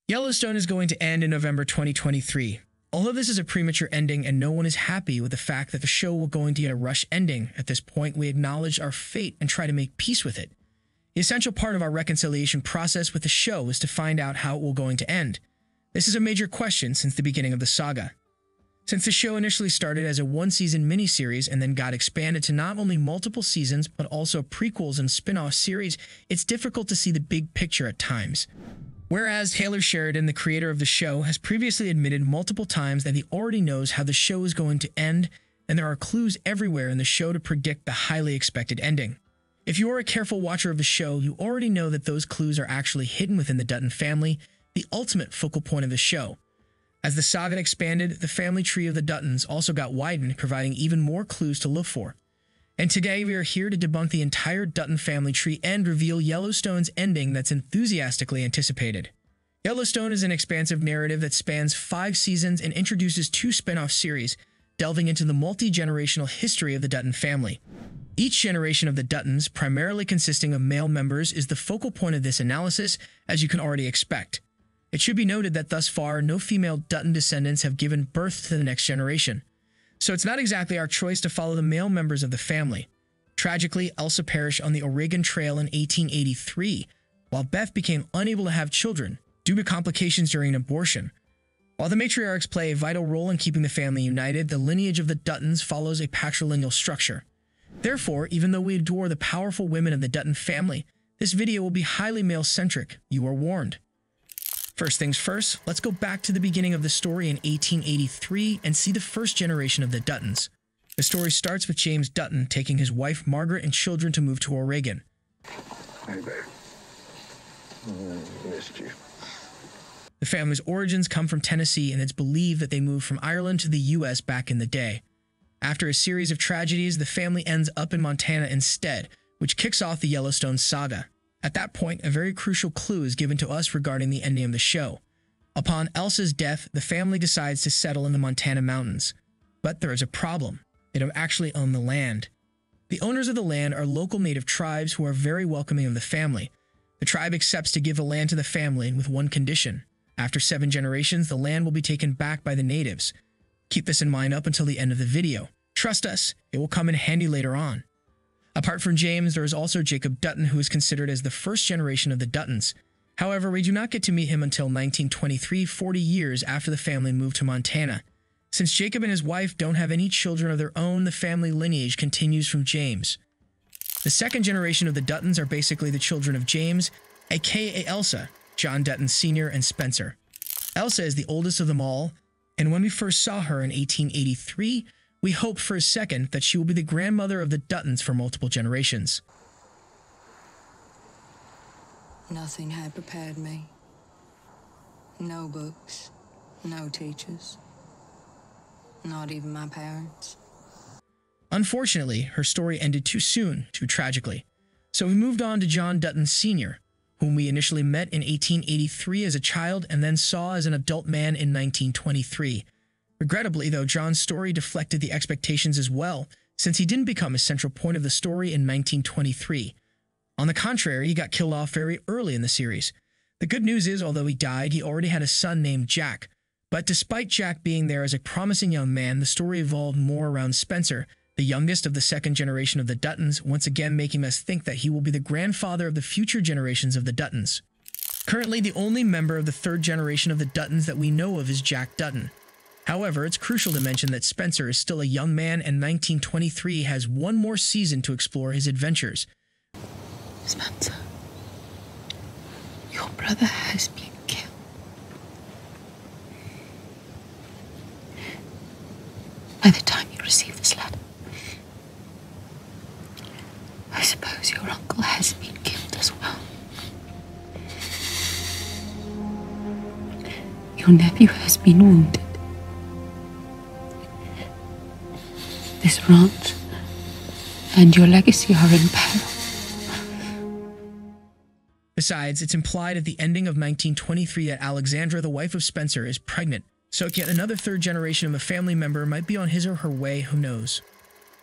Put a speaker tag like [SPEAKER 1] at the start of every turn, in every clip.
[SPEAKER 1] Yellowstone is going to end in November 2023. Although this is a premature ending and no one is happy with the fact that the show will going to get a rush ending, at this point we acknowledge our fate and try to make peace with it. The essential part of our reconciliation process with the show is to find out how it will going to end. This is a major question since the beginning of the saga. Since the show initially started as a one-season miniseries and then got expanded to not only multiple seasons but also prequels and spin-off series, it's difficult to see the big picture at times. Whereas Taylor Sheridan, the creator of the show, has previously admitted multiple times that he already knows how the show is going to end, and there are clues everywhere in the show to predict the highly expected ending. If you are a careful watcher of the show, you already know that those clues are actually hidden within the Dutton family, the ultimate focal point of the show. As the saga expanded, the family tree of the Duttons also got widened, providing even more clues to look for. And today we are here to debunk the entire Dutton family tree and reveal Yellowstone's ending that's enthusiastically anticipated. Yellowstone is an expansive narrative that spans 5 seasons and introduces 2 spin-off series, delving into the multi-generational history of the Dutton family. Each generation of the Duttons, primarily consisting of male members, is the focal point of this analysis, as you can already expect. It should be noted that thus far, no female Dutton descendants have given birth to the next generation. So it's not exactly our choice to follow the male members of the family. Tragically, Elsa perished on the Oregon Trail in 1883, while Beth became unable to have children due to complications during an abortion. While the matriarchs play a vital role in keeping the family united, the lineage of the Duttons follows a patrilineal structure. Therefore, even though we adore the powerful women of the Dutton family, this video will be highly male-centric. You are warned. First things first, let's go back to the beginning of the story in 1883 and see the first generation of the Duttons. The story starts with James Dutton taking his wife Margaret and children to move to Oregon.
[SPEAKER 2] Hey, babe. Missed you.
[SPEAKER 1] The family's origins come from Tennessee, and it's believed that they moved from Ireland to the U.S. back in the day. After a series of tragedies, the family ends up in Montana instead, which kicks off the Yellowstone saga. At that point, a very crucial clue is given to us regarding the ending of the show. Upon Elsa's death, the family decides to settle in the Montana mountains. But there is a problem. They don't actually own the land. The owners of the land are local native tribes who are very welcoming of the family. The tribe accepts to give the land to the family with one condition. After 7 generations, the land will be taken back by the natives. Keep this in mind up until the end of the video. Trust us, it will come in handy later on. Apart from James, there is also Jacob Dutton, who is considered as the first generation of the Duttons. However, we do not get to meet him until 1923, 40 years after the family moved to Montana. Since Jacob and his wife don't have any children of their own, the family lineage continues from James. The second generation of the Duttons are basically the children of James, aka Elsa, John Dutton Sr., and Spencer. Elsa is the oldest of them all, and when we first saw her in 1883, we hoped for a second that she will be the grandmother of the Duttons for multiple generations.
[SPEAKER 3] Nothing had prepared me. No books, no teachers, not even my parents.
[SPEAKER 1] Unfortunately, her story ended too soon, too tragically. So we moved on to John Dutton Sr., whom we initially met in 1883 as a child and then saw as an adult man in 1923. Regrettably, though, John's story deflected the expectations as well, since he didn't become a central point of the story in 1923. On the contrary, he got killed off very early in the series. The good news is, although he died, he already had a son named Jack. But despite Jack being there as a promising young man, the story evolved more around Spencer, the youngest of the second generation of the Duttons, once again making us think that he will be the grandfather of the future generations of the Duttons. Currently, the only member of the third generation of the Duttons that we know of is Jack Dutton. However, it's crucial to mention that Spencer is still a young man and 1923 has one more season to explore his adventures.
[SPEAKER 3] Spencer, your brother has been killed. By the time you receive this letter, I suppose your uncle has been killed as well. Your nephew has been wounded. This ranch and your legacy are in peril.
[SPEAKER 1] Besides, it's implied at the ending of 1923 that Alexandra, the wife of Spencer, is pregnant, so yet another third generation of a family member might be on his or her way, who knows.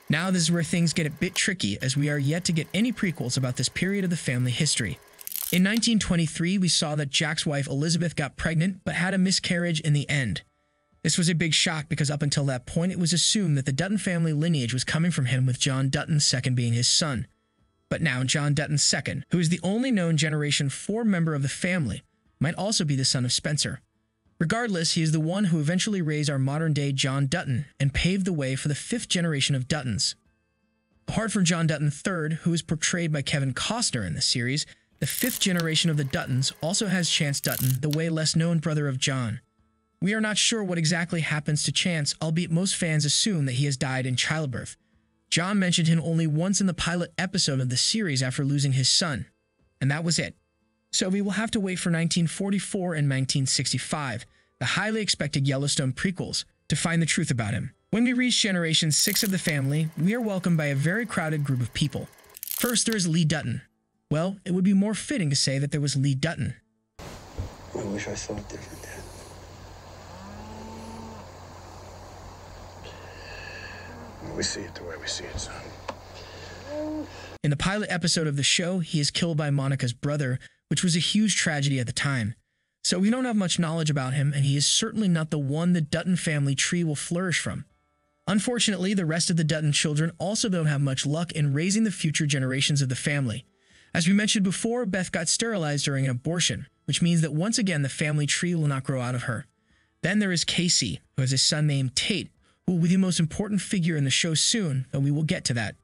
[SPEAKER 1] Now this is where things get a bit tricky, as we are yet to get any prequels about this period of the family history. In 1923, we saw that Jack's wife Elizabeth got pregnant but had a miscarriage in the end. This was a big shock because up until that point it was assumed that the Dutton family lineage was coming from him, with John Dutton II being his son. But now John Dutton II, who is the only known Generation 4 member of the family, might also be the son of Spencer. Regardless, he is the one who eventually raised our modern-day John Dutton and paved the way for the 5th generation of Duttons. Apart from John Dutton III, who is portrayed by Kevin Costner in the series, the 5th generation of the Duttons also has Chance Dutton, the way less known brother of John. We are not sure what exactly happens to Chance, albeit most fans assume that he has died in childbirth. John mentioned him only once in the pilot episode of the series after losing his son, and that was it. So we will have to wait for 1944 and 1965, the highly expected Yellowstone prequels, to find the truth about him. When we reach Generation 6 of the family, we are welcomed by a very crowded group of people. First, there is Lee Dutton. Well, it would be more fitting to say that there was Lee Dutton.
[SPEAKER 2] I wish I saw it different, Dad. We see it the way we see it, son.
[SPEAKER 1] In the pilot episode of the show, he is killed by Monica's brother, which was a huge tragedy at the time. So we don't have much knowledge about him, and he is certainly not the one the Dutton family tree will flourish from. Unfortunately, the rest of the Dutton children also don't have much luck in raising the future generations of the family. As we mentioned before, Beth got sterilized during an abortion, which means that once again the family tree will not grow out of her. Then there is Casey, who has a son named Tate, who will be the most important figure in the show soon, though we will get to that.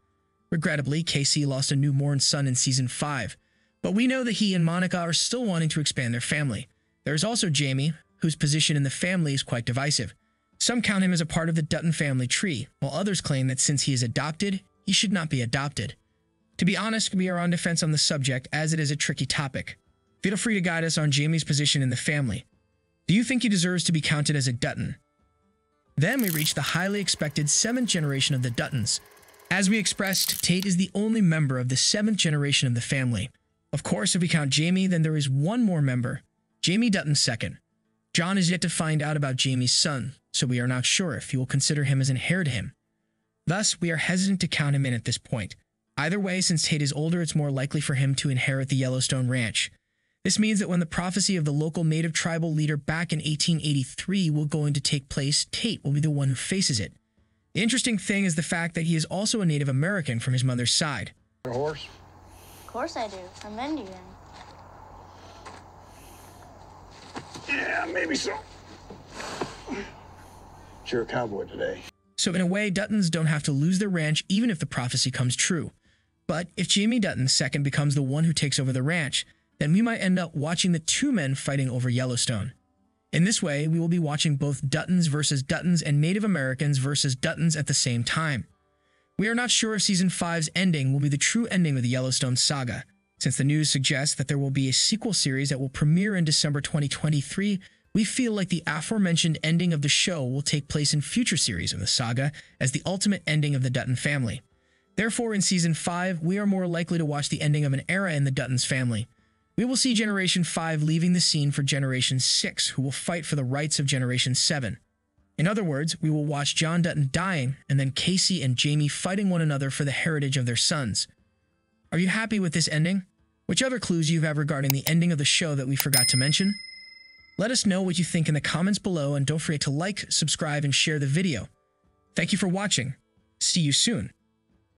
[SPEAKER 1] Regrettably, Casey lost a newborn son in Season 5, but we know that he and Monica are still wanting to expand their family. There is also Jamie, whose position in the family is quite divisive. Some count him as a part of the Dutton family tree, while others claim that since he is adopted, he should not be adopted. To be honest, we are on defense on the subject, as it is a tricky topic. Feel free to guide us on Jamie's position in the family. Do you think he deserves to be counted as a Dutton? Then we reach the highly expected 7th generation of the Duttons. As we expressed, Tate is the only member of the 7th generation of the family. Of course, if we count Jamie, then there is one more member, Jamie Dutton II. John is yet to find out about Jamie's son, so we are not sure if he will consider him as an heir to him. Thus, we are hesitant to count him in at this point. Either way, since Tate is older, it's more likely for him to inherit the Yellowstone ranch. This means that when the prophecy of the local native tribal leader back in 1883 will going to take place, Tate will be the one who faces it. The interesting thing is the fact that he is also a Native American from his mother's side.
[SPEAKER 2] A horse?
[SPEAKER 4] Of course I do. I'm Indian.
[SPEAKER 2] Yeah, maybe so. You're a cowboy today.
[SPEAKER 1] So in a way, Duttons don't have to lose their ranch even if the prophecy comes true. But if Jamie Dutton II becomes the one who takes over the ranch, then we might end up watching the two men fighting over Yellowstone. In this way, we will be watching both Duttons versus Duttons and Native Americans versus Duttons at the same time. We are not sure if Season 5's ending will be the true ending of the Yellowstone saga. Since the news suggests that there will be a sequel series that will premiere in December 2023, we feel like the aforementioned ending of the show will take place in future series of the saga as the ultimate ending of the Dutton family. Therefore, in Season 5, we are more likely to watch the ending of an era in the Duttons family. We will see Generation 5 leaving the scene for Generation 6, who will fight for the rights of Generation 7. In other words, we will watch John Dutton dying and then Casey and Jamie fighting one another for the heritage of their sons. Are you happy with this ending? Which other clues you have regarding the ending of the show that we forgot to mention? Let us know what you think in the comments below, and don't forget to like, subscribe, and share the video. Thank you for watching. See you soon.